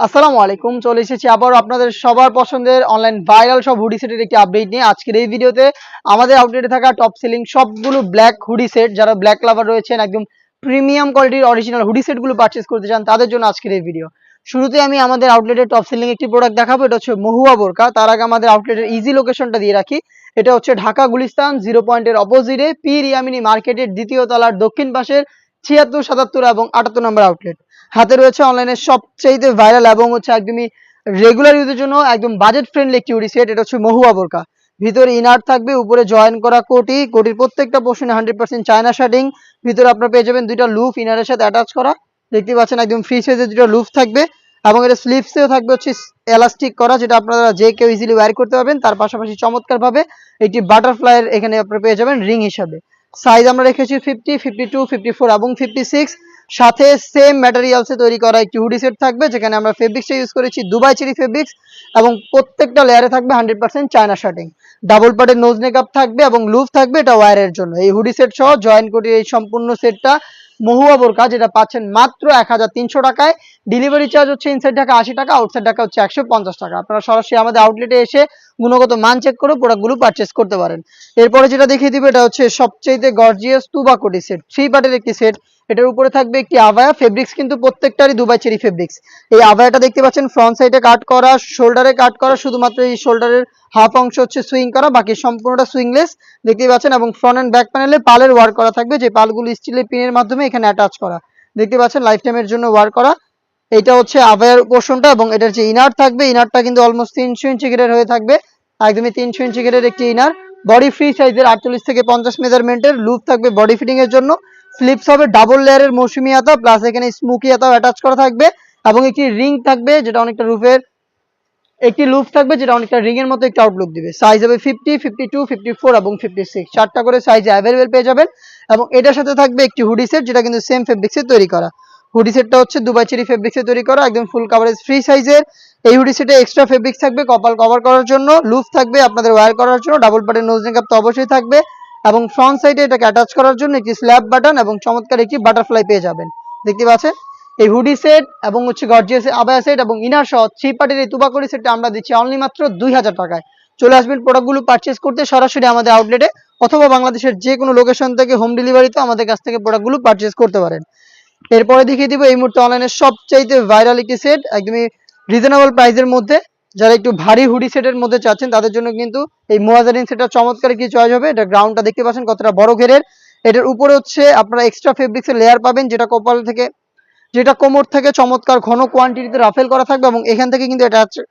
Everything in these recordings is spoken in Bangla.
আসসালামু আলাইকুম। চলে এসেছি আবার আপনাদের সবার পছন্দের অনলাইন ভাইরাল সব হুডি সেটের একটি আপডেট নিয়ে। আজকের এই ভিডিওতে আমাদের আউটলেটে থাকা টপ সেলিং সবগুলো ব্ল্যাক হুডি সেট, যারা ব্ল্যাক লাভার রয়েছেন, একদম প্রিমিয়াম কোয়ালিটির অরিজিনাল হুডি সেটগুলো পারচেজ করতে চান, তাদের জন্য আজকের এই ভিডিও। শুরুতে আমি আমাদের আউটলেটের টপ সেলিং একটি প্রোডাক্ট দেখাবো। এটা হচ্ছে মহুয়া বোরকা। তার আগে আমাদের আউটলেটের ইজি লোকেশনটা দিয়ে রাখি। এটা হচ্ছে ঢাকা গুলিস্তান 0 পয়েন্টের অপোজিটে পীর ইয়ামিনী মার্কেটের দ্বিতীয় তলার দক্ষিণ পাশের ৭৬, ৭৭ এবং ৭৮ নম্বর আউটলেট। হাতে রয়েছে অনলাইনে সবচেয়ে ভাইরাল এবং হচ্ছে একদমই রেগুলার ইউজের জন্য একদম বাজেট ফ্রেন্ডলি একটি হুডি সেট। এটা হচ্ছে মহুয়া বোরকা। ভিতরে ইনার থাকবে, উপরে জয়েন করা কোটি, কোটির প্রত্যেকটা পোর্শনে 100% চায়না শার্টিং। ভিতরে আপনারা পেয়ে যাবেন দুইটা লুফ ইনারের সাথে অ্যাটাচ করা, দেখতে পাচ্ছেন একদম ফ্রি সাইজের দুটো লুফ থাকবে। এবং এটা স্লিভসেও থাকবে হচ্ছে এলাস্টিক করা, যেটা আপনারা যে কেউ ইজিলি ওয়্যার করতে পারবেন। তার পাশাপাশি চমৎকার ভাবে একটি বাটারফ্লাইয়ের এখানে আপনারা পেয়ে যাবেন রিং হিসাবে। সাইজ আমরা রেখেছি 50, 52, 54 এবং 56। সাথে সেম ম্যাটেরিয়ালসে তৈরি করা একটি হুডি সেট থাকবে, যেখানে আমরা ফেব্রিক্সটা ইউজ করেছি দুবাই চেরি ফেব্রিক্স, এবং প্রত্যেকটা লেয়ারে থাকবে 100% চায়না শার্টিং। ডাবল পার্টের নোজ নেকআপ থাকবে এবং লুফ থাকবে, এটা ওয়্যারের জন্য। এই হুডি সেট সহ জয়েন করে এই সম্পূর্ণ সেটটা মহুয়া বোরকা, যেটা পাচ্ছেন মাত্র 1300 টাকায়। ডেলিভারি চার্জ হচ্ছে ইনসাইড ঢাকা 80 টাকা, আউটসাইড ঢাকা হচ্ছে 150 টাকা। আপনারা সরাসরি আমাদের আউটলেটে এসে গুণগত মান চেক করে প্রোডাক্টগুলো পারচেস করতে পারেন। এরপরে যেটা দেখিয়ে দিবে, এটা হচ্ছে সবচেয়ে গর্জিয়াস তুবা কোটি সেট, 3 পার্টের একটি সেট। এটার উপরে থাকবে একটি আভায়া, ফেব্রিক্স কিন্তু প্রত্যেকটারই দুবাই চেরি ফেব্রিক্স। এই আভায়াটা দেখতে পাচ্ছেন ফ্রন্ট সাইডে কাট করা, শোল্ডারে কাট করা, শুধুমাত্র এই শোল্ডারের হাফ অংশ হচ্ছে সুইং করা, বাকি সম্পূর্ণটা সুইংলেস দেখতে পাচ্ছেন। এবং ফ্রন্ট এন্ড ব্যাক প্যানেলে পালের ওয়ার্ক করা থাকবে, যে পালগুলো স্টিলের পিনের মাধ্যমে এখানে অ্যাটাচ করা, দেখতে পাচ্ছেন লাইফ টাইমের জন্য ওয়ার্ক করা। এটা হচ্ছে আভায়ার পোর্শনটা, এবং এটার যে ইনার থাকবে, ইনারটা কিন্তু অলমোস্ট 300 ইঞ্চি ঘেরের হয়ে থাকবে, একদমই 300 ইঞ্চি ঘেরের একটি ইনার। বডি ফ্রি সাইজের 48 থেকে 50 মেজারমেন্টের লুপ থাকবে বডি ফিটিং এর জন্য। স্লিপস হবে ডাবল লেয়ারের মৌসুমি হাতা, প্লাস এখানে স্মোকি হাতাও অ্যাটাচ করা থাকবে, এবং একটি রিং থাকবে যেটা অনেকটা রুফের একটি লুপ থাকবে, যেটা অনেকটা রিং এর মতো একটি আউটলুক দিবে। সাইজ হবে 50, 52, 54 এবং 56, চারটা করে সাইজে অ্যাভেলেবেল পেয়ে যাবেন। এবং এটার সাথে থাকবে একটি হুডি সেট, যেটা কিন্তু সেম ফেব্রিক্সে তৈরি করা। হুডি সেটটা হচ্ছে দুবাই চেরি ফেব্রিক্সে তৈরি করা, একদম ফুল কাভারেজ ফ্রি সাইজের। এই হুডি সেটে এক্সট্রা ফেব্রিক্স থাকবে কপাল কভার করার জন্য, লুপ থাকবে আপনাদের ওয়্যার করার জন্য, ডাবল পার্টের নোজ নেকআপ তো অবশ্যই থাকবে, এবং ফ্রন্ট সাইডে এটাকে অ্যাটাচ করার জন্য একটি স্ল্যাব বাটন এবং চমৎকার একটি বাটারফ্লাই পেয়ে যাবেন, দেখতে পাচ্ছেন। এই হুডি সেট এবং হচ্ছে গর্জিয়াস আবায়া সেট এবং ইনার সহ 3 পার্টের এই তুবাকড়ি সেটটা আমরা দিচ্ছি অনলি মাত্র 2000 টাকায়। চলে আসবেন প্রোডাক্টগুলো পারচেজ করতে সরাসরি আমাদের আউটলেটে, অথবা বাংলাদেশের যে কোনো লোকেশন থেকে হোম ডেলিভারিতে আমাদের কাছ থেকে প্রোডাক্টগুলো পারচেজ করতে পারেন। এরপরে দেখিয়ে দিব এই মুহূর্তে অনলাইনে সবচাইতে ভাইরাল একটি সেট, একদমই রিজনেবল প্রাইসের মধ্যে। যারা একটু ভারী হুডি সেটের মধ্যে চাচ্ছেন, তাদের জন্য কিন্তু এই মোয়াজারিন সেটটা চমৎকার একটি চয়েস হবে। এটা গ্রাউন্ডটা দেখতে পাচ্ছেন কতটা বড় ঘেরের। এটার উপরে হচ্ছে আপনারা এক্সট্রা ফেব্রিক্সের লেয়ার পাবেন, যেটা কোমর থেকে চমৎকার ঘন কোয়ান্টিটিতে রাফেল করা থাকবে, এবং এখান থেকে কিন্তু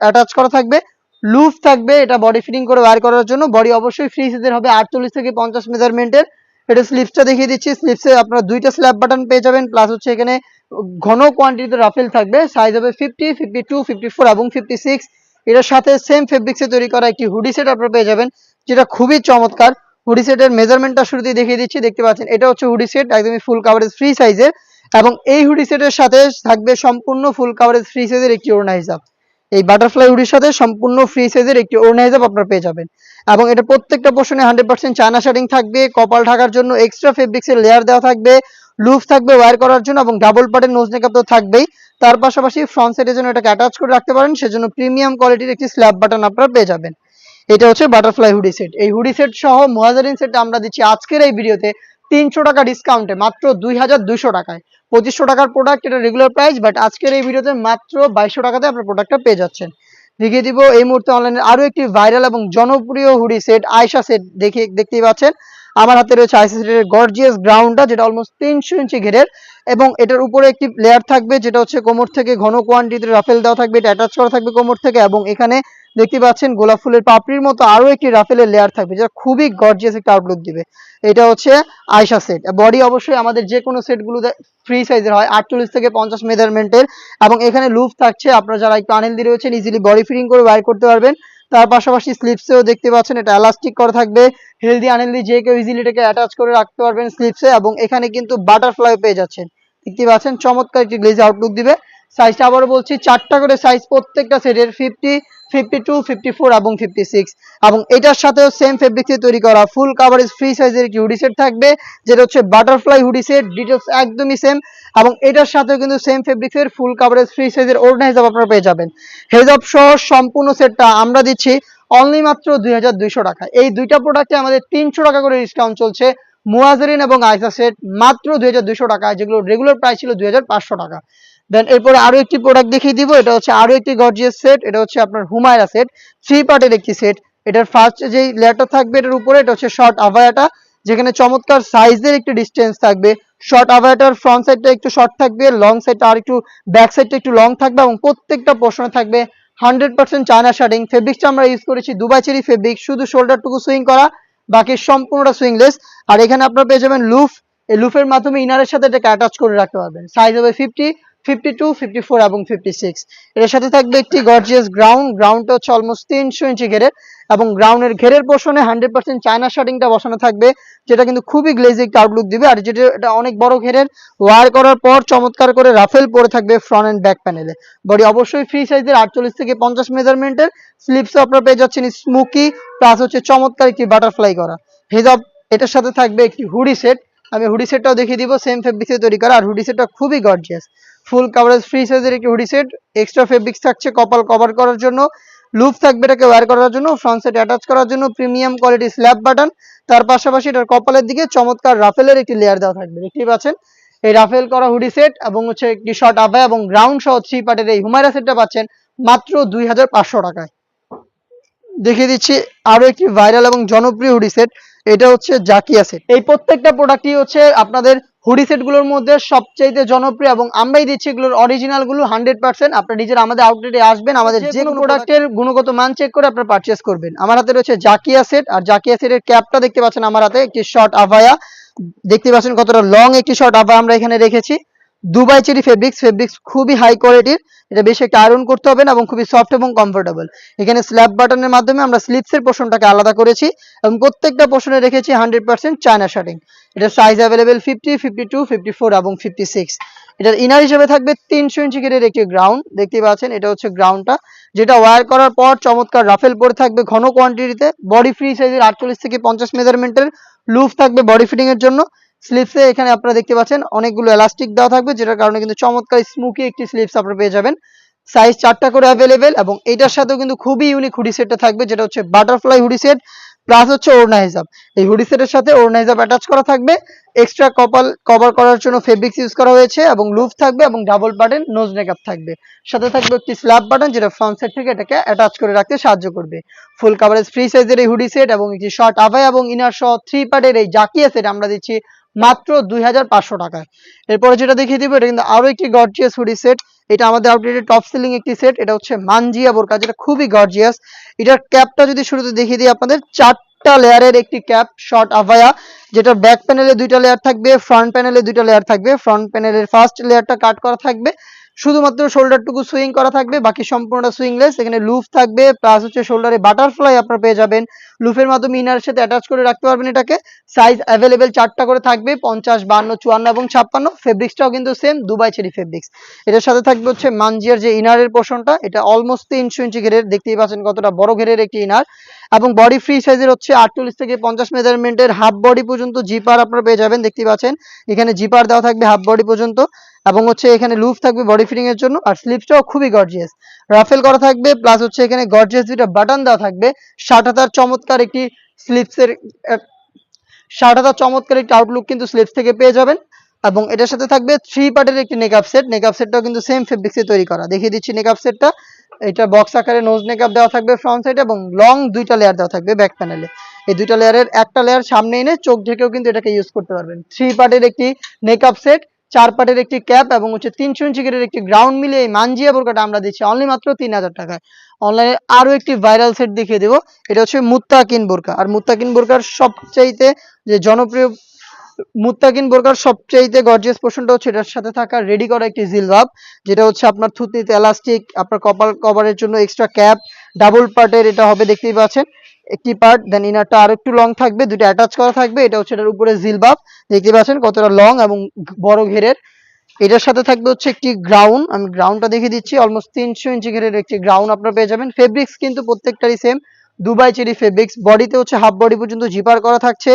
অ্যাটাচ করা থাকবে লুফ থাকবে, এটা বডি ফিটিং করে ওয়্যার করার জন্য। বডি অবশ্যই ফ্রি সাইজের হবে 48 থেকে 50 মেজারমেন্টের। এটা স্লিপসটা দেখিয়ে দিচ্ছি, স্লিপসে আপনারা দুইটা স্ল্যাব বাটন পেয়ে যাবেন, প্লাস হচ্ছে এখানে ঘন কোয়ান্টিটিতে রাফেল থাকবে। সাইজ হবে 50, 52, 54 এবং 56। এটার সাথে সেম ফেব্রিক্সে তৈরি করা একটি হুডি সেট আপনারা পেয়ে যাবেন, যেটা খুবই চমৎকার। হুডি সেটের মেজারমেন্টটা শুরুতেই দেখিয়ে দিচ্ছি, দেখতে পাচ্ছেন এটা হচ্ছে হুডি সেট, একদমই ফুল কাভারেজ ফ্রি সাইজের। এবং এই হুডি সেটের সাথে থাকবে সম্পূর্ণ ফুল কাভারেজ ফ্রি সাইজের একটি ওড়না হিজাব। এই বাটারফ্লাই হুডির সাথে সম্পূর্ণ ফ্রি সাইজের একটি ওড়না হিজাব আপনারা পেয়ে যাবেন। এবং এটা প্রত্যেকটা পোর্শনে 100% চায়না শার্টিং থাকবে, কপাল ঢাকার জন্য এক্সট্রা ফেব্রিক্সের লেয়ার দেওয়া থাকবে, লুপ থাকবে ওয়্যার করার জন্য, এবং ডাবল পার্টের নোজ নেকআপ তো থাকবেই। তার পাশাপাশি ফ্রন্ট সাইডের জন্য এটাকে অ্যাটাচ করে রাখতে পারেন, সেজন্য প্রিমিয়াম কোয়ালিটির একটি স্ল্যাব বাটন আপনারা পেয়ে যাবেন। এটা হচ্ছে বাটারফ্লাই হুডি সেট। এই হুডি সেট সহ মুহাজিরিন সেট আমরা দিচ্ছি আজকের এই ভিডিওতে 300 টাকা ডিসকাউন্টে মাত্র 2200 টাকায়। 2500 টাকার প্রোডাক্ট, এটা রেগুলার প্রাইস, বাট আজকের এই ভিডিওতে মাত্র 2200 টাকাতে আপনার প্রোডাক্টটা পেয়ে যাচ্ছেন। দেখিয়ে দিব এই মুহূর্তে অনলাইনে আরো একটি ভাইরাল এবং জনপ্রিয় হুডি সেট, আয়শা সেট। দেখতেই পাচ্ছেন আমার হাতে রয়েছে আয়শা সেটের গর্জিয়াস গ্রাউন্ডটা, যেটা অলমোস্ট 300 ইঞ্চি ঘেরের, এবং এটার উপরে একটি লেয়ার থাকবে, যেটা হচ্ছে কোমর থেকে ঘন কোয়ান্টিটির রাফেল দেওয়া থাকবে, এটা অ্যাটাচ করা থাকবে কোমর থেকে। এবং এখানে দেখতে পাচ্ছেন গোলাপ ফুলের পাপড়ির মতো আরো একটি রাফেলের লেয়ার থাকবে, যেটা খুবই গর্জিয়াস একটা আউটলুক দিবে। এটা হচ্ছে আয়শা সেট। বডি অবশ্যই আমাদের যে কোনো সেটগুলো ফ্রি সাইজের হয়, 48 থেকে 50 মেজারমেন্টের। এবং এখানে লুপ থাকছে, আপনারা যারা একটু আনহেলদি রয়েছেন ইজিলি বডি ফিটিং করে ওয়্যার করতে পারবেন। তার পাশাপাশি স্লিপসেও দেখতে পাচ্ছেন এটা এলাস্টিক করা থাকবে, হেলদি আনহেলদি যে কেউ ইজিলি এটাকে অ্যাটাচ করে রাখতে পারবেন স্লিপসে। এবং এখানে কিন্তু বাটারফ্লাই পেয়ে যাচ্ছেন, দেখতে পাচ্ছেন চমৎকার একটি গ্লেজ আউটলুক দিবে। সাইজটা আবারও বলছি, 4টা করে সাইজ প্রত্যেকটা সেটের, 50, 52, 54 এবং 56। এবং এটার সাথেও সেম ফেব্রিক দিয়ে তৈরি করা ফুল কাভারেজ ফ্রি সাইজের একটি হুডি সেট থাকবে, যেটা হচ্ছে বাটারফ্লাই হুডি সেট। ডিটেলস একদমই সেম। এবং এটার সাথেও কিন্তু সেম ফেব্রিক্সের ফুল কাভারেজ ফ্রি সাইজের ওড়না হিসাব আপনারা পেয়ে যাবেন। হেজাব সহ সম্পূর্ণ সেটটা আমরা দিচ্ছি অনলি মাত্র 2200 টাকা। এই দুইটা প্রোডাক্টে আমাদের 300 টাকা করে ডিসকাউন্ট চলছে। মুয়াজরিন এবং আইসা সেট মাত্র 2200 টাকা, যেগুলো রেগুলার প্রাইস ছিল 2500 টাকা। দেন এরপরে আরো একটি প্রোডাক্ট দেখিয়ে দিব, এটা হচ্ছে আরো একটি গর্জিয়াস সেট। এটা হচ্ছে আপনার হুমায়রা সেট, 3 পার্টের একটি সেট। এটার ফার্স্ট যেই লেয়ারটা থাকবে এটার উপরে, এটা হচ্ছে শর্ট আভায়াটা, যেখানে চমৎকার সাইজের একটি ডিসটেন্স থাকবে। শর্ট আভায়াটার ফ্রন্ট সাইডটা একটু শর্ট থাকবে, লং সাইডটা আর একটু, ব্যাক সাইডটা একটু লং থাকবে, এবং প্রত্যেকটা পোর্শনে থাকবে 100% চায়না শার্টিং। ফেব্রিক্সটা আমরা ইউজ করেছি দুবাই চেরি ফেব্রিক, শুধু শোল্ডারটুকু সুইং করা, বাকি সম্পূর্ণটা সুইংলেস। আর এখানে আপনারা পেয়ে যাবেন লুফ, এই লুফের মাধ্যমে ইনারের সাথে এটাকে অ্যাটাচ করে রাখতে পারবেন। সাইজ হবে 50, 52, 54 এবং 56। এর সাথে থাকবে একটি গর্জিয়াস গ্রাউন্ডটা হচ্ছে অলমোস্ট 300 ইঞ্চি ঘেরের, এবং গ্রাউন্ডের ঘেরের পোর্শনে 100% চায়না শার্টিংটা বসানো থাকবে, যেটা কিন্তু খুবই গ্লেজি একটা আউটলুক দিবে। আর যেটা এটা অনেক বড় ঘেরের, ওয়ার করার পর চমৎকার করে রাফেল পরে থাকবে ফ্রন্ট এন্ড ব্যাক প্যানেলে। বডি অবশ্যই ফ্রি সাইজের 48 থেকে 50 মেজারমেন্টের। স্লিপসও আপনারা পেয়ে যাচ্ছেন স্মোকি, প্লাস হচ্ছে চমৎকার একটি বাটারফ্লাই করা হেজাব। এটার সাথে থাকবে একটি হুডি সেট, আমি হুডি সেটটাও দেখিয়ে দিব, সেম ফেব্রিক্সে তৈরি করা। আর হুডি সেটটা খুবই গর্জিয়াস, ফুল কাভারেজ ফ্রি সাইজের একটি হুডি সেট। এক্সট্রা ফেব্রিক্স থাকছে কপাল কভার করার জন্য, লুপ থাকবে এটাকে ওয়্যার করার জন্য, ফ্রন্ট সাইড অ্যাটাচ করার জন্য প্রিমিয়াম কোয়ালিটি স্ল্যাব বাটন। তার পাশাপাশি এটার কপালের দিকে চমৎকার রাফেলের একটি লেয়ার দেওয়া থাকবে, দেখতেই পাচ্ছেন। এই রাফেল করা হুডি সেট এবং হচ্ছে একটি শর্ট আভায়া এবং গ্রাউন্ড সহ 3 পার্টের এই হুমায়রা সেটটা পাচ্ছেন মাত্র 2500 টাকায়। দেখিয়ে দিচ্ছি আরো একটি ভাইরাল এবং জনপ্রিয় হুডি সেট, এটা হচ্ছে জাকিয়া সেট। এই প্রত্যেকটা প্রোডাক্টই হচ্ছে আপনাদের হুডি সেট গুলোর মধ্যে সবচেয়ে জনপ্রিয়, এবং আমরাই দিচ্ছি এগুলোর অরিজিনাল গুলো 100%। আপনারা নিজেরা আমাদের আউটলেটে আসবেন, আমাদের যে কোনো প্রোডাক্টের গুণগত মান চেক করে আপনারা পারচেজ করবেন। আমার হাতে রয়েছে জাকিয়া সেট, আর জাকিয়া সেটের ক্যাপটা দেখতে পাচ্ছেন আমার হাতে, একটি শর্ট আভায়া, দেখতে পাচ্ছেন কতটা লং একটি শর্ট আভায়া আমরা এখানে রেখেছি। দুবাই চেরি ফেব্রিক্স খুবই হাই কোয়ালিটির, এটা বেশি একটা আয়রন করতে হবে না এবং খুবই সফট এবং কমফোর্টেবল। এখানে স্ল্যাব বাটনের মাধ্যমে আমরা স্লিপসের পোর্শনটাকে আলাদা করেছি, এবং প্রত্যেকটা পোর্শনে রেখেছি 100% চায়না শার্টিং। এটার সাইজ অ্যাভেলেবেল 50, 52, 54 এবং 56। এটার ইনার হিসেবে থাকবে 300 ইঞ্চি ঘেরের একটি গ্রাউন্ড, দেখতেই পাচ্ছেন এটা হচ্ছে গ্রাউন্ডটা, যেটা ওয়্যার করার পর চমৎকার রাফেল পরে থাকবে ঘন কোয়ান্টিটিতে। বডি ফ্রি সাইজের 48 থেকে 50 মেজারমেন্টের লুফ থাকবে বডি ফিটিং এর জন্য। স্লিপসে এখানে আপনারা দেখতে পাচ্ছেন অনেকগুলো এলাস্টিক দেওয়া থাকবে, যেটার কারণে কিন্তু চমৎকার স্মুকি একটি স্লিপস আপনারা পেয়ে যাবেন। সাইজ 4টা করে অ্যাভেলেবেল, এবং এটার সাথেও কিন্তু খুবই ইউনিক হুডি সেটটা থাকবে, যেটা হচ্ছে বাটারফ্লাই হুডি সেট, প্লাস হচ্ছে ওড়না হিসাব। এই হুডি সেটের সাথে ওড়না হিসাব অ্যাটাচ করা থাকবে, এক্সট্রা কপাল কভার করার জন্য ফেব্রিক্স ইউজ করা হয়েছে, এবং লুপ থাকবে এবং ডাবল বাটন নোজ নেকআপ থাকবে। সাথে থাকবে একটি স্ল্যাব বাটন, যেটা ফ্রন্ট সাইড থেকে এটাকে অ্যাটাচ করে রাখতে সাহায্য করবে। ফুল কাভারেজ ফ্রি সাইজের এই হুডি সেট এবং একটি শর্ট আভায়া এবং ইনার সহ 3 পার্টের এই জাকিয়া সেট আমরা দিচ্ছি মাত্র 2500 টাকায়। এরপরে যেটা দেখিয়ে দিব, এটা কিন্তু আরো একটি গর্জিয়াস হুডি সেট। এটা আমাদের আউটলেটের টপ সেলিং একটি সেট, এটা হচ্ছে মানজিয়া বোরকা, যেটা খুবই গর্জিয়াস। এটার ক্যাপটা যদি শুরুতে দেখিয়ে দিই আপনাদের, 4টা লেয়ারের একটি ক্যাপ শর্ট আভায়া, যেটা ব্যাক প্যানেলে 2টা লেয়ার থাকবে, ফ্রন্ট প্যানেলে 2টা লেয়ার থাকবে। ফ্রন্ট প্যানেলের ফার্স্ট লেয়ারটা কাট করা থাকবে, শুধুমাত্র শোল্ডারটুকু সুইং করা থাকবে, বাকি সম্পূর্ণটা সুইংলেস। এখানে লুফ থাকবে, প্লাস হচ্ছে শোল্ডারে বাটারফ্লাই আপনারা পেয়ে যাবেন, লুফের মাধ্যমে ইনারের সাথে অ্যাটাচ করে রাখতে পারবেন এটাকে। সাইজ অ্যাভেলেবেল 4টা করে থাকবে, 50, 52, 54 এবং 56। ফেব্রিক্সটাও কিন্তু সেম দুবাই চেরি ফেব্রিক্স। এটার সাথে থাকবে হচ্ছে মানজিয়ার যে ইনারের পোর্শনটা, এটা অলমোস্ট 300 ইঞ্চি ঘেরের, দেখতেই পাচ্ছেন কতটা বড় ঘেরের একটি ইনার, এবং বডি ফ্রি সাইজের হচ্ছে 48 থেকে 50 মেজারমেন্টের হাফ বডি পর্যন্ত জিপার আপনারা পেয়ে যাবেন, দেখতেই পাচ্ছেন এখানে জিপার দেওয়া থাকবে হাফ বডি পর্যন্ত, এবং হচ্ছে এখানে লুফ থাকবে বডি ফিটিং এর জন্য। আর স্লিপসটাও খুবই গর্জিয়াস, রাফেল করা থাকবে, প্লাস হচ্ছে এখানে গর্জিয়াস দুইটা বাটন দেওয়া থাকবে। শার্ট হাতার চমৎকার একটি স্লিপসের শার্ট হাতার চমৎকার একটি আউটলুক কিন্তু স্লিপস থেকে পেয়ে যাবেন। এবং এটার সাথে থাকবে 3 পার্টের একটি নেকআপ সেট, নেকআপ সেটটাও কিন্তু সেম ফেব্রিক্সে তৈরি করা। দেখিয়ে দিচ্ছি নেকআপ সেটটা, এটা বক্স আকারে নোজ নেকআপ দেওয়া থাকবে ফ্রন্ট সাইডে, এবং লং 2টা লেয়ার দেওয়া থাকবে ব্যাক প্যানেলে। এই 2টা লেয়ারের একটা লেয়ার সামনে এনে চোখ ঢেকেও কিন্তু এটাকে ইউজ করতে পারবেন। 3 পার্টের একটি নেকআপ সেট, 4 পার্টের একটি ক্যাপ, এবং হচ্ছে 300 ইঞ্চি গেরের একটি গ্রাউন্ড মিলে এই মানজিয়া বোরকাটা আমরা দিচ্ছি অনলি মাত্র 3000 টাকায়। অনলাইনে আরো একটি ভাইরাল সেট দেখিয়ে দেবো, এটা হচ্ছে মুত্তাকিন বোরকা। আর মুত্তাকিন বোরকার সবচাইতে যে জনপ্রিয় মুত্তাকিন বোরকার সবচাইতে গর্জিয়াস পোর্শনটা হচ্ছে এটার সাথে থাকা রেডি করা একটি জিলবাব, যেটা হচ্ছে আপনার থুতনিতে এলাস্টিক, আপনার কপাল কভারের জন্য এক্সট্রা ক্যাপ, ডাবল পার্টের এটা হবে, দেখতেই পাচ্ছেন একটি পার্ট। দেন ইনারটা আরো একটু লং থাকবে, দুটো অ্যাটাচ করা থাকবে। এটা হচ্ছে এটার উপরে জিলবাব, দেখতে পাচ্ছেন কতটা লং এবং বড় ঘেরের। এটার সাথে থাকবে হচ্ছে একটি গ্রাউন্ড, আমি গ্রাউন্ডটা দেখিয়ে দিচ্ছি, অলমোস্ট 300 ইঞ্চি ঘেরের একটি গ্রাউন্ড আপনারা পেয়ে যাবেন। ফেব্রিক্স কিন্তু প্রত্যেকটারই সেম, দুবাই চেরি ফেব্রিক্স। বডিতে হচ্ছে হাফ বডি পর্যন্ত জিপার করা থাকছে,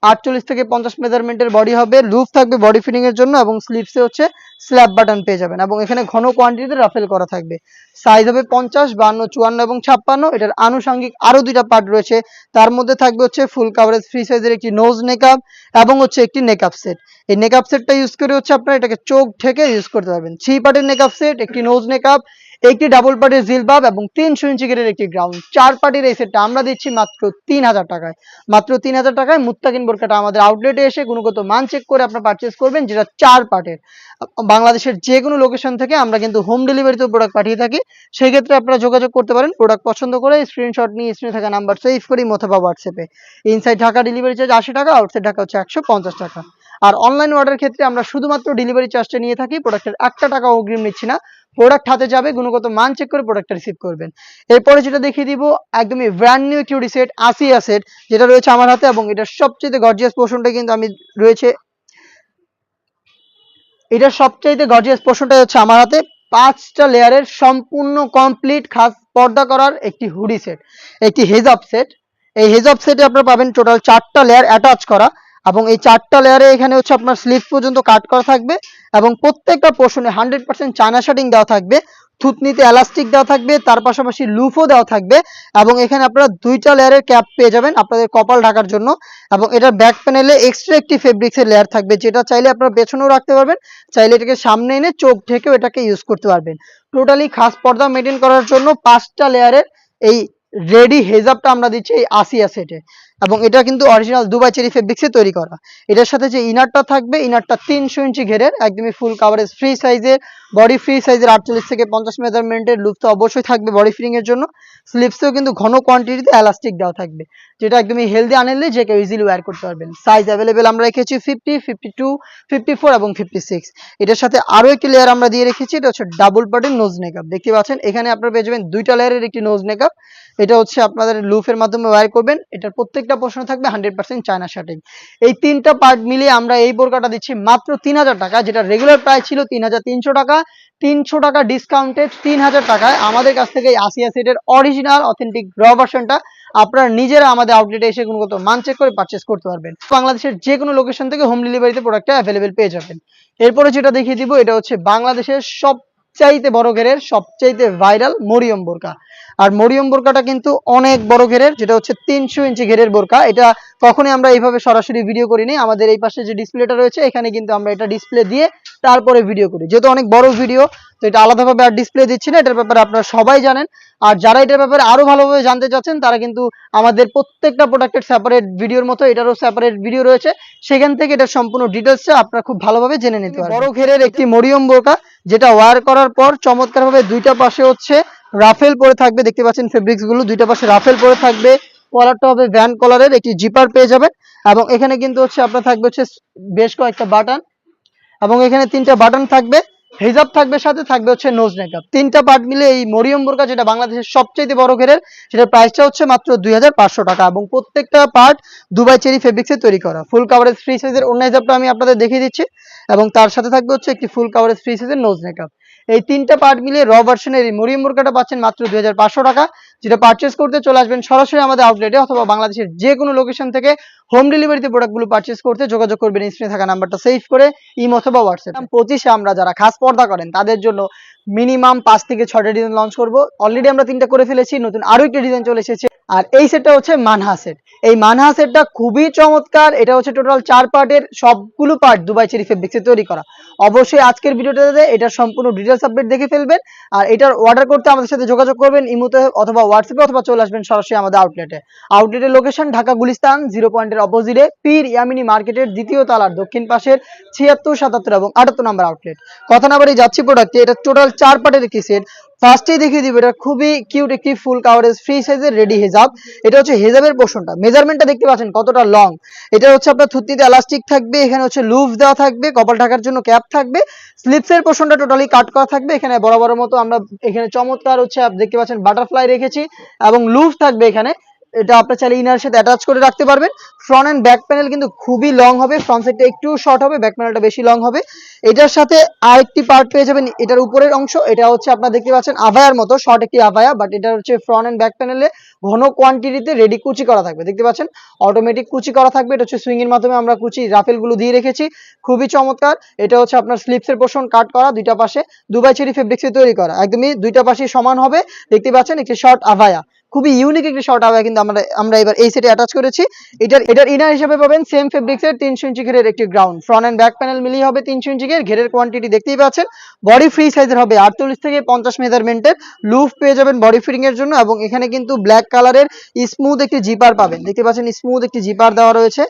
48 থেকে 50 মেজারমেন্টের বডি হবে, লুপ থাকবে বডি ফিটিং এর জন্য এবং স্লিভসে হচ্ছে স্ল্যাব বাটন পেয়ে যাবেন এবং এখানে ঘন কোয়ান্টিটিতে রাফেল করা থাকবে। সাইজ হবে 50, 52, 54 এবং 56। এটার আনুষঙ্গিক আরো দুইটা পার্ট রয়েছে, তার মধ্যে থাকবে হচ্ছে ফুল কাভারেজ ফ্রি সাইজের একটি নোজ নেকআপ এবং হচ্ছে একটি নেকআপ সেট। এই নেকআপ সেটটা ইউজ করে হচ্ছে আপনারা এটাকে চোখ ঢেকে ইউজ করতে পারবেন। 3 পার্টের নেকআপ সেট, একটি নোজ নেকআপ, একটি ডাবল পার্টের জিলবাব এবং 300 ইঞ্চি গেরের একটি গ্রাউন্ড। 4 পার্টির এই সেটটা আমরা দিচ্ছি মাত্র 3000 টাকায়। মাত্র 3000 টাকায় মুত্তাকিন বোরকাটা আমাদের আউটলেটে এসে গুণগত মান চেক করে আপনারা পারচেজ করবেন, যেটা 4 পার্টের। বাংলাদেশের যে কোনো লোকেশন থেকে আমরা কিন্তু হোম ডেলিভারিতে প্রোডাক্ট পাঠিয়ে থাকি। সেই ক্ষেত্রে আপনারা যোগাযোগ করতে পারেন, প্রোডাক্ট পছন্দ করে স্ক্রিনশট নিয়ে স্ক্রিনে থাকা নাম্বার সেভ করি অথবা হোয়াটসঅ্যাপে। ইনসাইড ঢাকা ডেলিভারি চার্জ 80 টাকা, আউটসাইড ঢাকা হচ্ছে 150 টাকা। আর অনলাইন অর্ডারের ক্ষেত্রে আমরা শুধুমাত্র ডেলিভারি চার্জটা নিয়ে থাকি, প্রোডাক্টের 1 টাকা অগ্রিম নিচ্ছি না। প্রোডাক্ট হাতে যাবে, গুণগত মান চেক করে প্রোডাক্টটা রিসিভ করবেন। এরপরে যেটা দেখিয়ে দিব একদমই ব্র্যান্ড নিউ একটি সেট, আসিয়া সেট, যেটা রয়েছে আমার হাতে এবং এটার সবচেয়ে গর্জিয়াস পোর্শনটা কিন্তু আমি রয়েছে, এটার সবচাইতে গর্জিয়াস পোর্শনটা হচ্ছে আমার হাতে 5টা লেয়ারের সম্পূর্ণ কমপ্লিট খাস পর্দা করার একটি হুডি সেট, একটি হেজাব সেট। এই হেজাব সেটে আপনারা পাবেন টোটাল 4টা লেয়ার অ্যাটাচ করা এবং এই 4টা লেয়ারে এখানে হচ্ছে আপনার স্লিভ পর্যন্ত কাট করা থাকবে এবং প্রত্যেকটা পোর্শনে 100% চায়না শার্টিং দেওয়া থাকবে, থুতনিতে এলাস্টিক দেওয়া থাকবে, তার পাশাপাশি লুফও দেওয়া থাকবে এবং এখানে আপনারা 2টা লেয়ারের ক্যাপ পেয়ে যাবেন আপনাদের কপাল ঢাকার জন্য এবং এটার ব্যাক প্যানেলে এক্সট্রা একটি ফেব্রিক্সের লেয়ার থাকবে, যেটা চাইলে আপনারা পেছনেও রাখতে পারবেন, চাইলে এটাকে সামনে এনে চোখ ঢেকেও এটাকে ইউজ করতে পারবেন। টোটালি খাস পর্দা মেনটেন করার জন্য 5টা লেয়ারের এই রেডি হেজাবটা আমরা দিচ্ছি এই আসিয়া সেটে এবং এটা কিন্তু অরিজিনাল দুবাই চেরি ফেব্রিক্সে তৈরি করা। এটার সাথে যে ইনারটা থাকবে, ইনারটা 300 ইঞ্চি ঘেরের, একদমই ফুল কাভারেজ ফ্রি সাইজের, বডি ফ্রি সাইজের, 48 থেকে 50 মেজারমেন্টের, লুপ তো অবশ্যই থাকবে বডি ফিটিং এর জন্য। স্লিভসেও কিন্তু ঘন কোয়ান্টিটিতে এলাস্টিক দেওয়া থাকবে, যেটা একদমই হেলদি আনহেলদি যে কেউ ইজিলি ওয়্যার করতে পারবেন। সাইজ অ্যাভেলেবেল আমরা রেখেছি 50, 52, 54 এবং 56। এটার সাথে আরো একটি লেয়ার আমরা দিয়ে রেখেছি, এটা হচ্ছে ডাবল পার্টের নোজ নেকআপ। দেখতে পাচ্ছেন এখানে আপনারা পেয়ে যাবেন 2টা লেয়ারের একটি নোজ নেকআপ, এটা হচ্ছে আপনাদের লুফের মাধ্যমে ওয়্যার করবেন। এটার প্রত্যেকটা পোর্শনে থাকবে 100% চায়না শার্টিং। এই 3টা পার্ট মিলিয়ে আমরা এই বোরকাটা দিচ্ছি মাত্র 3000 টাকা, যেটা রেগুলার প্রাইস ছিল 3300 টাকা। 300 টাকা ডিসকাউন্টে 3000 টাকায় আমাদের কাছ থেকে এই আসিয়া সেটের অরিজিনাল অথেন্টিক র ভার্সনটা আপনারা নিজেরা আমাদের আউটলেটে এসে গুণগত মান চেক করে পারচেস করতে পারবেন। বাংলাদেশের যে কোনো লোকেশন থেকে হোম ডেলিভারিতে প্রোডাক্টটা অ্যাভেলেবেল পেয়ে যাবেন। এরপরে যেটা দেখিয়ে দিব, এটা হচ্ছে বাংলাদেশের সবচাইতে বড় ঘেরের সবচাইতে ভাইরাল মরিয়ম বোরকা। আর মরিয়ম বোরকাটা কিন্তু অনেক বড় ঘেরের, যেটা হচ্ছে 300 ইঞ্চি ঘেরের বোরকা। এটা কখনোই আমরা এইভাবে সরাসরি ভিডিও করিনি, আমাদের এই পাশে যে ডিসপ্লেটা রয়েছে এখানে কিন্তু আমরা এটা ডিসপ্লে দিয়ে তারপরে ভিডিও করি, যেহেতু অনেক বড় ভিডিও তো এটা আলাদাভাবে আর ডিসপ্লে দিচ্ছি না, এটার ব্যাপারে আপনারা সবাই জানেন। আর যারা এটার ব্যাপারে আরো ভালোভাবে জানতে চাচ্ছেন তারা কিন্তু আমাদের প্রত্যেকটা প্রোডাক্টের সেপারেট ভিডিওর মতো এটারও সেপারেট ভিডিও রয়েছে, সেখান থেকে এটার সম্পূর্ণ ডিটেলসটা আপনারা খুব ভালোভাবে জেনে নিতে পারবেন। বড় ঘেরের একটি মরিয়ম বোরকা, যেটা ওয়্যার করার পর চমৎকারভাবে দুইটা পাশে হচ্ছে রাফেল পরে থাকবে, দেখতে পাচ্ছেন ফেব্রিক্স গুলো দুইটা পাশে রাফেল পরে থাকবে। কলারটা হবে ভ্যান কলারের, একটি জিপার পেয়ে যাবেন এবং এখানে কিন্তু হচ্ছে আপনার থাকবে হচ্ছে বেশ কয়েকটা বাটন এবং এখানে 3টা বাটন থাকবে, হিজাব থাকবে, সাথে থাকবে হচ্ছে নোজ নেকআপ। 3টা পার্ট মিলে এই মরিয়ম বোরকা, যেটা বাংলাদেশের সবচেয়ে বড় ঘেরের, সেটার প্রাইসটা হচ্ছে মাত্র 2500 টাকা এবং প্রত্যেকটা পার্ট দুবাই চেরি ফেব্রিক্সে তৈরি করা। ফুল কাভারেজ ফ্রি সাইজের অন্য হিজাবটা আমি আপনাদের দেখিয়ে দিচ্ছি এবং তার সাথে থাকবে হচ্ছে একটি ফুল কাভারেজ ফ্রি সাইজের নোজ নেকআপ। এই 3টা পার্ট মিলিয়ে র ভার্সনের এই মরিয়ম বোরকাটা পাচ্ছেন মাত্র 2500 টাকা, যেটা পারচেস করতে চলে আসবেন সরাসরি আমাদের আউটলেটে অথবা বাংলাদেশের যে কোনো লোকেশন থেকে হোম ডেলিভারিতে প্রোডাক্টগুলো পারচেস করতে যোগাযোগ করবেন স্ক্রিনে থাকা নাম্বারটা সেভ করে ইমো অথবা হোয়াটসঅ্যাপ। 25-এ আমরা যারা খাস পর্দা করেন তাদের জন্য মিনিমাম 5 থেকে 6টা ডিজাইন লঞ্চ করব। অলরেডি আমরা 3টা করে ফেলেছি, নতুন আরো একটা ডিজাইন চলে এসেছে। আর এই সেটটা হচ্ছে মানহা সেট। এই মানহা সেটটা খুবই চমৎকার, এটা হচ্ছে টোটাল 4 পার্টের, সবগুলো পার্ট দুবাই চেরি ফেব্রিক্সে তৈরি করা। অবশ্যই আজকের ভিডিওটাতে এটার সম্পূর্ণ ডিটেইলস আপডেট দেখে ফেলবেন আর এটার অর্ডার করতে আমাদের সাথে যোগাযোগ করবেন ইমোতে অথবা হোয়াটসঅ্যাপে অথবা চলে আসবেন সরাসরি আমাদের আউটলেটে। আউটলেটের লোকেশন ঢাকা গুলিস্তান 0 পয়েন্টের অপোজিটে পীর ইয়ামিনী মার্কেটের দ্বিতীয় তলার দক্ষিণ পাশের 76, 77 এবং 78 নম্বর আউটলেট। কথা না বাড়ি যাচ্ছি প্রোডাক্টে, এটা টোটাল 4 পার্টের একটি সেট। ফার্স্টেই দেখিয়ে দিব এটা খুবই কিউট একটি ফুল কাভারেজ ফ্রি সাইজের রেডি হেজাব। এটা হচ্ছে হেজাবের পোর্শনটা, মেজারমেন্টটা দেখতে পাচ্ছেন কতটা লং। এটা হচ্ছে আপনার থুতনিতে এলাস্টিক থাকবে, এখানে হচ্ছে লুফ দেওয়া থাকবে, কপাল ঢাকার জন্য ক্যাপ থাকবে, স্লিপসের পোর্শনটা টোটালি কাট করা থাকবে। এখানে বরাবরের মতো আমরা এখানে চমৎকার হচ্ছে দেখতে পাচ্ছেন বাটারফ্লাই রেখেছি এবং লুফ থাকবে এখানে এটা আপনার চাইলে ইনারের সাথে অ্যাটাচ করে রাখতে পারবেন। ফ্রন্ট এন্ড ব্যাক প্যানেল কিন্তু খুবই লং হবে, ফ্রন্ট সাইডটা একটু শর্ট হবে, ব্যাক প্যানেলটা বেশি লং হবে। এটার সাথে আরেকটি পার্ট পেয়ে যাবেন, এটার উপরের অংশ, এটা হচ্ছে আপনারা দেখতে পাচ্ছেন আভায়ার মতো শর্ট একটি আভায়া, বাট এটা হচ্ছে ফ্রন্ট এন্ড ব্যাক প্যানেলে ঘন কোয়ান্টিটিতে রেডি কুচি করা থাকবে। দেখতে পাচ্ছেন অটোমেটিক কুচি করা থাকবে, এটা হচ্ছে সুইং এর মাধ্যমে আমরা কুচি রাফেল গুলো দিয়ে রেখেছি, খুবই চমৎকার। এটা হচ্ছে আপনার স্লিপসের পোর্শন কাট করা, দুইটা পাশে দুবাই চেরি ফেব্রিক্সে তৈরি করা, একদমই দুইটা পাশে সমান হবে। দেখতে পাচ্ছেন একটি শর্ট আভায়া, খুবই ইউনিক একটি শর্ট আভায়া কিন্তু আমরা এবার এই সেটে অ্যাটাচ করেছি। এটার ইনার হিসেবে পাবেন সেম ফেব্রিক্সের 300 ইঞ্চি ঘেরের একটি ground, front end back panel মিলিয়ে হবে 300 ইঞ্চি ঘেরের কোয়ান্টিটি দেখতেই পাচ্ছেন। বডি ফ্রি সাইজের হবে 48 থেকে 50 মেজারমেন্টের, লুফ পেয়ে যাবেন বডি ফিটিং এর জন্য, এবং এখানে কিন্তু ব্ল্যাক কালারের স্মুথ একটি জিপার পাবেন। দেখতে পাচ্ছেন স্মুথ একটি জিপার দেওয়া রয়েছে,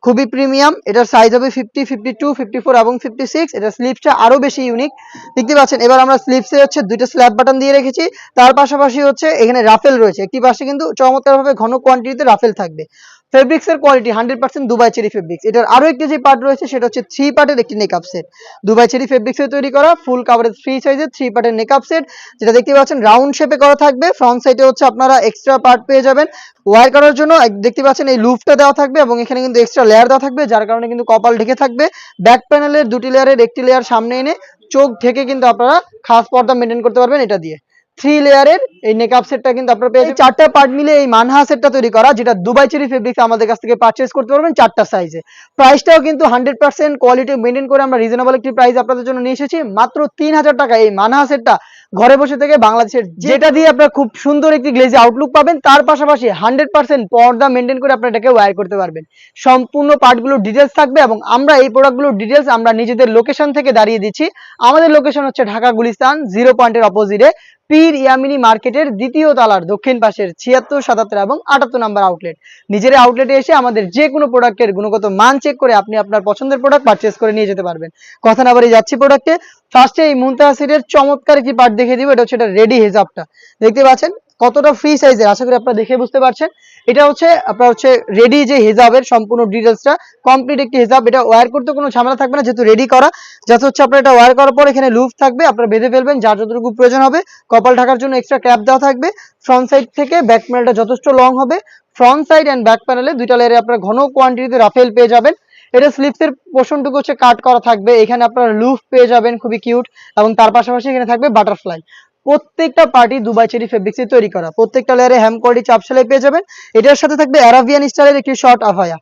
খুবই প্রিমিয়াম। এটার সাইজ হবে 50, 52, 54 এবং 56। এটা স্লিপসটা আরো বেশি ইউনিক দেখতে পাচ্ছেন। এবার আমরা স্লিপসে হচ্ছে দুইটা স্ল্যাব বাটন দিয়ে রেখেছি, তার পাশাপাশি হচ্ছে এখানে রাফেল রয়েছে, একটি পাশে কিন্তু চমৎকারভাবে ঘন কোয়ান্টিটিতে রাফেল থাকবে। ফেব্রিক্সের কোয়ালিটি 100% দুবাই চেরি ফেব্রিক্স। এটার আরো একটি যে পার্ট রয়েছে সেটা হচ্ছে 3 পার্টের একটি নেকআপ সেট, দুবাই চেরি ফেব্রিক্সে তৈরি করা ফুল কাভারেজ ফ্রি সাইজের 3 পার্টের নেকআপ সেট, যেটা দেখতে পাচ্ছেন রাউন্ড শেপে করা থাকবে। ফ্রন্ট সাইডে হচ্ছে আপনারা এক্সট্রা পার্ট পেয়ে যাবেন ওয়্যার করার জন্য, দেখতে পাচ্ছেন এই লুফটা দেওয়া থাকবে এবং এখানে কিন্তু এক্সট্রা লেয়ার দেওয়া থাকবে, যার কারণে কিন্তু কপাল ঢেকে থাকবে। ব্যাক প্যানেলের দুটি লেয়ারের একটি লেয়ার সামনে এনে চোখ ঢেকে কিন্তু আপনারা খাস পর্দা মেনটেন করতে পারবেন এটা দিয়ে। 3 লেয়ারের এই নেকআপ সেটটা কিন্তু আপনারা পেয়ে যাবেন। 4টা পার্ট মিলে এই মানহা সেটটা তৈরি করা, যেটা দুবাই চেরি ফেব্রিক্স আমাদের কাছ থেকে পারচেজ করতে পারবেন 4টা সাইজে। প্রাইসটাও কিন্তু 100% কোয়ালিটি মেনটেন করে আমরা রিজনেবল একটি প্রাইস আপনাদের জন্য নিয়ে এসেছি, মাত্র 3000 টাকা এই মানহা সেটটা ঘরে বসে থেকে বাংলাদেশের, যেটা দিয়ে আপনারা খুব সুন্দর একটি গ্লেজি আউটলুক পাবেন, তার পাশাপাশি 100% পর্দা মেনটেন করে আপনারা এটাকে ওয়্যার করতে পারবেন। সম্পূর্ণ পার্টগুলোর ডিটেলস থাকবে এবং আমরা এই প্রোডাক্টগুলোর ডিটেলস আমরা নিজেদের লোকেশন থেকে দাঁড়িয়ে দিচ্ছি। আমাদের লোকেশন হচ্ছে ঢাকা গুলিস্তান 0 পয়েন্টের অপোজিটে পীর ইয়ামিনী মার্কেটের দ্বিতীয় তলার দক্ষিণ পাশের 76, 77 এবং 78 নাম্বার আউটলেট। নিজের আউটলেটে এসে আমাদের যে কোনো প্রোডাক্টের গুণগত মান চেক করে আপনি আপনার পছন্দের প্রোডাক্ট পারচেজ করে নিয়ে যেতে পারবেন। কথা না বাড়িয়ে যাচ্ছি প্রোডাক্টে। ফার্স্টে এই মুনতাহা সেটের চমৎকার একটি পার্ট দেখিয়ে দিব, এটা হচ্ছে এটা রেডি হিজাবটা। দেখতে পাচ্ছেন কতটা ফ্রি সাইজের, আশা করি আপনারা দেখে বুঝতে পারছেন। এটা হচ্ছে আপনার হচ্ছে রেডি যে হিজাবের সম্পূর্ণ ডিটেলসটা, কমপ্লিট একটি হিজাব। এটা ওয়্যার করতে কোনো ঝামেলা থাকবে না, যেহেতু রেডি করা। যাতে হচ্ছে আপনার এটা ওয়্যার করার পর এখানে লুপ থাকবে, আপনারা বেঁধে ফেলবেন যার যতটুকু প্রয়োজন হবে। কপাল ঢাকার জন্য এক্সট্রা ক্যাপ দেওয়া থাকবে। ফ্রন্ট সাইড থেকে ব্যাক প্যানেলটা যথেষ্ট লং হবে। ফ্রন্ট সাইড এন্ড ব্যাক প্যানেলে দুইটা লেয়ারে আপনারা ঘন কোয়ান্টিটিতে রাফেল পেয়ে যাবেন। এটা স্লিপসের পোর্শনটুকু হচ্ছে কাট করা থাকবে, এখানে আপনারা লুপ পেয়ে যাবেন খুবই কিউট, এবং তার পাশাপাশি এখানে থাকবে বাটারফ্লাই। প্রত্যেকটা পার্টি দুবাই চেরি ফেব্রিক্সে তৈরি করা, প্রত্যেকটা লেয়ারে হ্যাম কোয়ালিটি চাপ সেলাই পেয়ে যাবেন। এটার সাথে থাকবে অ্যারাবিয়ান স্টাইলের একটি শর্ট আভায়া।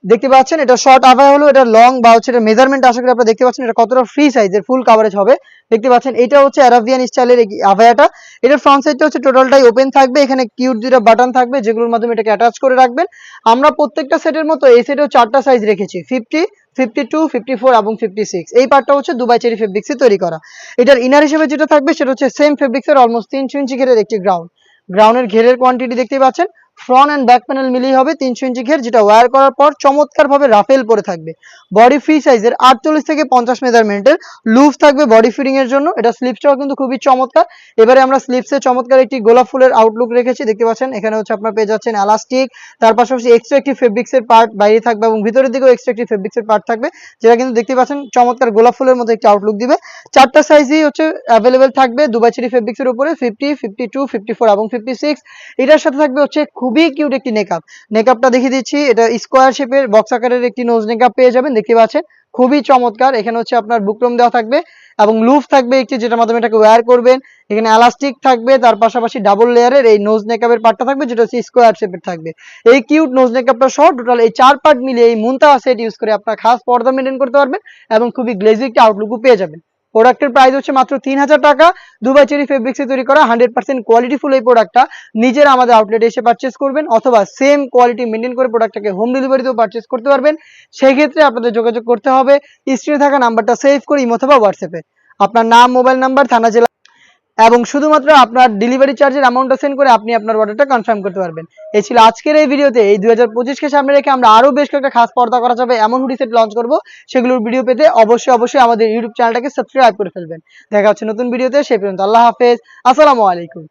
দেখতে পাচ্ছেন এটা শর্ট আভায়া হলো, এটা লং বা হচ্ছে এটা মেজারমেন্ট আশা করি আপনারা দেখতে পাচ্ছেন এটা কতটা ফ্রি সাইজের ফুল কভারেজ হবে। দেখতে পাচ্ছেন এটা হচ্ছে অ্যারাবিয়ান স্টাইলের আভায়াটা। এটার ফ্রন্ট সাইডটা হচ্ছে টোটালটাই ওপেন থাকবে, এখানে কিউট দুইটা বাটন থাকবে যেগুলোর মাধ্যমে এটাকে অ্যাটাচ করে রাখবেন। আমরা প্রত্যেকটা সেটের মতো এই সেটেও 4টা সাইজ রেখেছি, 50, 52, 54 এবং 56। এই পার্টটা হচ্ছে দুবাই চেরি ফেব্রিক্সে তৈরি করা। এটার ইনার হিসেবে যেটা থাকবে সেটা হচ্ছে সেম ফেব্রিক্সের অলমোস্ট 300 ইঞ্চি ঘেরের একটি গ্রাউন্ড। গ্রাউন্ডের ঘেরের কোয়ান্টিটি দেখতে পাচ্ছেন, ফ্রন্ট এন্ড ব্যাক প্যানেল মিলিয়ে হবে 300 ইঞ্চি ঘের, যেটা ওয়্যার করার পর চমৎকার ভাবে রাফেল পরে থাকবে। বডি ফ্রি সাইজের 48 থেকে 50 মেজারমেন্টের, লুজ থাকবে বডি ফিটিং এর জন্য। এটা স্লিপসটাও কিন্তু খুবই চমৎকার। এবারে আমরা স্লিপসে চমৎকার একটি গোলাপ ফুলের আউটলুক রেখেছি, দেখতে পাচ্ছেন। এখানে হচ্ছে আপনারা পেয়ে যাচ্ছেন এলাস্টিক, তার পাশাপাশি এক্সট্রা একটি ফেব্রিক্সের পার্ট বাইরে থাকবে এবং ভিতরের দিকেও এক্সট্রা একটি ফেব্রিক্সের পার্ট থাকবে, যেটা কিন্তু দেখতে পাচ্ছেন চমৎকার গোলাপ ফুলের মতো একটি আউটলুক দিবে। 4টা সাইজই হচ্ছে অ্যাভেলেবেল থাকবে দুবাই চেরি ফেব্রিক্সের উপরে, 50, 52, 54 এবং 56। এটার সাথে থাকবে হচ্ছে খুবই কিউট একটি নেকআপটা দেখিয়ে দিচ্ছি। এটা স্কোয়ার শেপের বক্স আকারের একটি নোজ নেকআপ পেয়ে যাবেন, দেখতে পাচ্ছেন খুবই চমৎকার। এখানে হচ্ছে আপনার বুকরম দেওয়া থাকবে এবং লুফ থাকবে একটি, যেটার মাধ্যমে এটাকে ওয়্যার করবেন। এখানে এলাস্টিক থাকবে, তার পাশাপাশি ডাবল লেয়ারের এই নোজ নেকআপের পার্টটা থাকবে, যেটা হচ্ছে স্কোয়ার শেপের থাকবে। এই কিউট নোজ নেকআপটা সহ টোটাল এই 4 পার্ট মিলিয়ে এই মুনতাহা সেট ইউজ করে আপনার খাস পর্দা মেনটেন করতে পারবেন এবং খুবই গ্লেজি একটি আউটলুকও পেয়ে যাবেন। প্রোডাক্টের প্রাইস হচ্ছে মাত্র 3000 টাকা। দুবাই চেরি ফেব্রিক্সে তৈরি করা 100% কোয়ালিটিফুল এই প্রোডাক্টটা নিজেরা আমাদের আউটলেটে এসে পারচেজ করবেন, অথবা সেম কোয়ালিটি মেনটেন করে প্রোডাক্টটাকে হোম ডেলিভারিতেও পারচেজ করতে পারবেন। সেই ক্ষেত্রে আপনাদের যোগাযোগ করতে হবে স্ক্রিনে থাকা নাম্বারটা সেভ করে ইমো অথবা হোয়াটসঅ্যাপে আপনার নাম, মোবাইল নাম্বার, থানা, জেলা এবং শুধুমাত্র আপনার ডেলিভারি চার্জের অ্যামাউন্টটা সেন্ড করে আপনি আপনার অর্ডারটা কনফার্ম করতে পারবেন। এই ছিল আজকের এই ভিডিওতে। এই 2025কে সামনে রেখে আমরা আরো বেশ কয়েকটা খাস পর্দা করা যাবে এমন হুডি সেট লঞ্চ করব। সেগুলোর ভিডিও পেতে অবশ্যই আমাদের ইউটিউব চ্যানেলটাকে সাবস্ক্রাইব করে ফেলবেন। দেখা হচ্ছে নতুন ভিডিওতে, সে পর্যন্ত আল্লাহ হাফেজ, আসসালামু আলাইকুম।